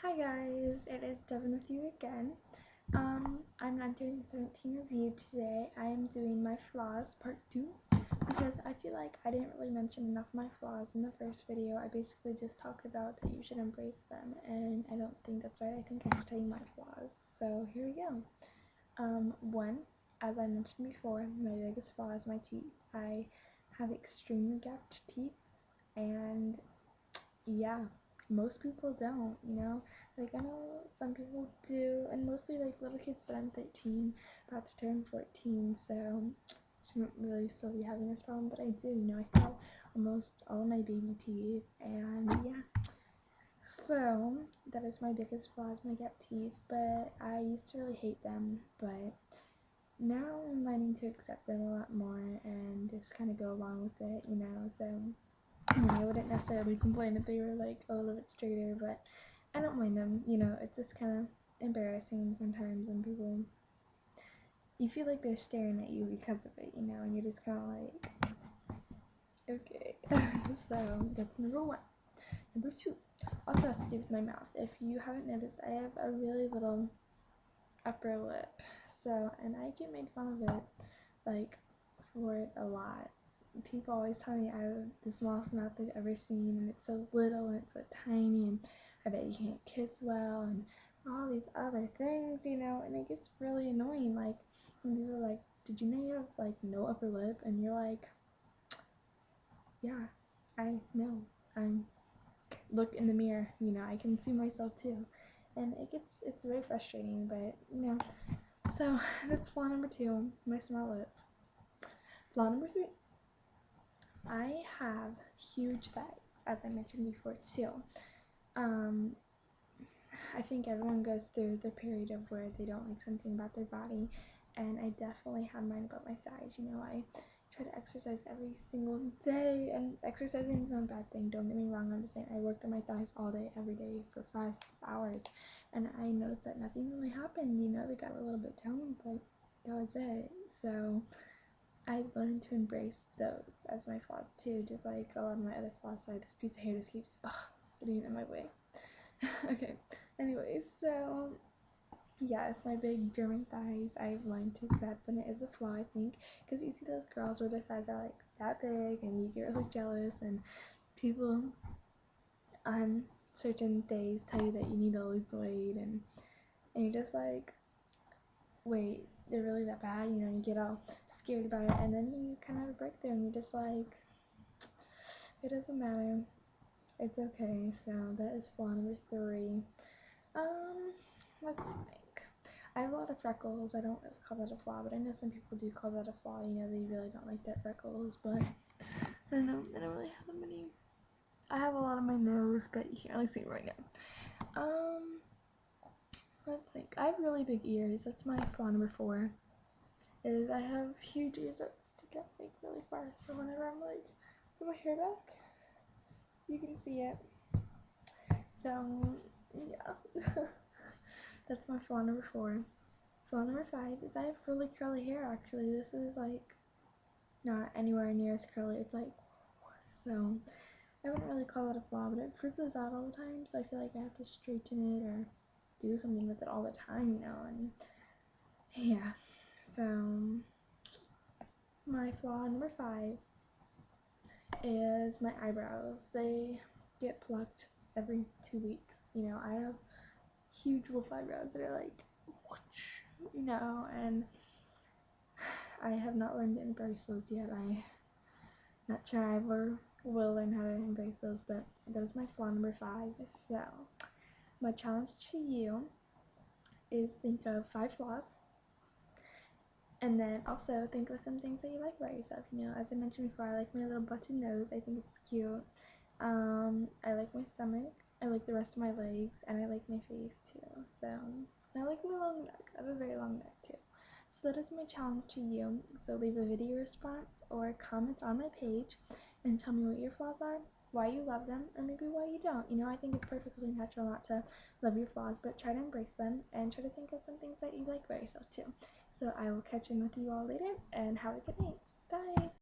Hi guys, it is Devin with you again. I'm not doing the 17 review today. I am doing my flaws part 2 because I feel like I didn't really mention enough of my flaws in the first video. I basically just talked about that you should embrace them, and I don't think that's right. I think I should tell you my flaws. So here we go. One, as I mentioned before, my biggest flaw is my teeth. I have extremely gapped teeth, and yeah, most people don't. Like, I know some people do, and mostly like little kids, but I'm 13, about to turn 14, so shouldn't really still be having this problem, but I do. I still have almost all of my baby teeth, and yeah. So, that is my biggest flaw, is my gap teeth, but I used to really hate them, but now I'm learning to accept them a lot more and just kind of go along with it. So I wouldn't necessarily complain if they were like a little bit straighter, but I don't mind them. It's just kind of embarrassing sometimes when you feel like they're staring at you because of it, and you're just kind of like, okay. So that's number one. Number two also has to do with my mouth. If you haven't noticed, I have a really little upper lip, and I get made fun of it, like, for it a lot. People always tell me I have the smallest mouth they've ever seen, and it's so little and it's so tiny, and I bet you can't kiss well, and all these other things, and it gets really annoying. Like, when people are like, did you know you have, like, no upper lip? And you're like, yeah, I know. Look in the mirror, I can see myself too. And it's very frustrating, but. So, that's flaw number two, my small lip. Flaw number three, I have huge thighs, as I mentioned before too. Um, I think everyone goes through the period of where they don't like something about their body, and I definitely have mine about my thighs. I try to exercise every single day, and exercising is not a bad thing. Don't get me wrong. I'm just saying I worked on my thighs all day, every day for 5-6 hours, and I noticed that nothing really happened. They got a little bit toned, but that was it. So I've learned to embrace those as my flaws too, just like a lot of my other flaws. Sorry, this piece of hair just keeps getting in my way. Okay, anyways, so yeah, it's my big German thighs. I've learned to accept, and it is a flaw, I think, because you see those girls where their thighs are like that big, and you get really jealous, and people on certain days tell you that you need to lose weight, and you're just like, wait, they're really that bad? You get all scared about it, and then you kind of have a breakthrough, and you're just like, it doesn't matter. It's okay. So that is flaw number three. Let's think. I have a lot of freckles. I don't really call that a flaw, but I know some people do call that a flaw. They really don't like their freckles, but I don't know. I don't really have that many. I have a lot on my nose, but you can't really see it right now. Let's think. I have really big ears. That's my flaw number four. Is I have huge ears that stick out like really far. So whenever I'm like, put my hair back, you can see it. So yeah. That's my flaw number four. Flaw number five is I have really curly hair. Actually, this is like not anywhere near as curly. It's like, so I wouldn't really call it a flaw, but it frizzes out all the time. So I feel like I have to straighten it or do something with it all the time. And yeah. So my flaw number five is my eyebrows. They get plucked every 2 weeks. I have huge wolf eyebrows that are like, and I have not learned to embrace those yet. I'm not sure I ever will learn how to embrace those, but that is my flaw number five. So my challenge to you is think of 5 flaws, and then also think of some things that you like about yourself. As I mentioned before, I like my little button nose. I think it's cute. I like my stomach. I like the rest of my legs, and I like my face too. So I like my long neck. I have a very long neck too. So that is my challenge to you. So leave a video response or comment on my page and tell me what your flaws are, why you love them, or maybe why you don't. I think it's perfectly natural not to love your flaws, but try to embrace them and try to think of some things that you like about yourself too. So I will catch in with you all later, and have a good night. Bye!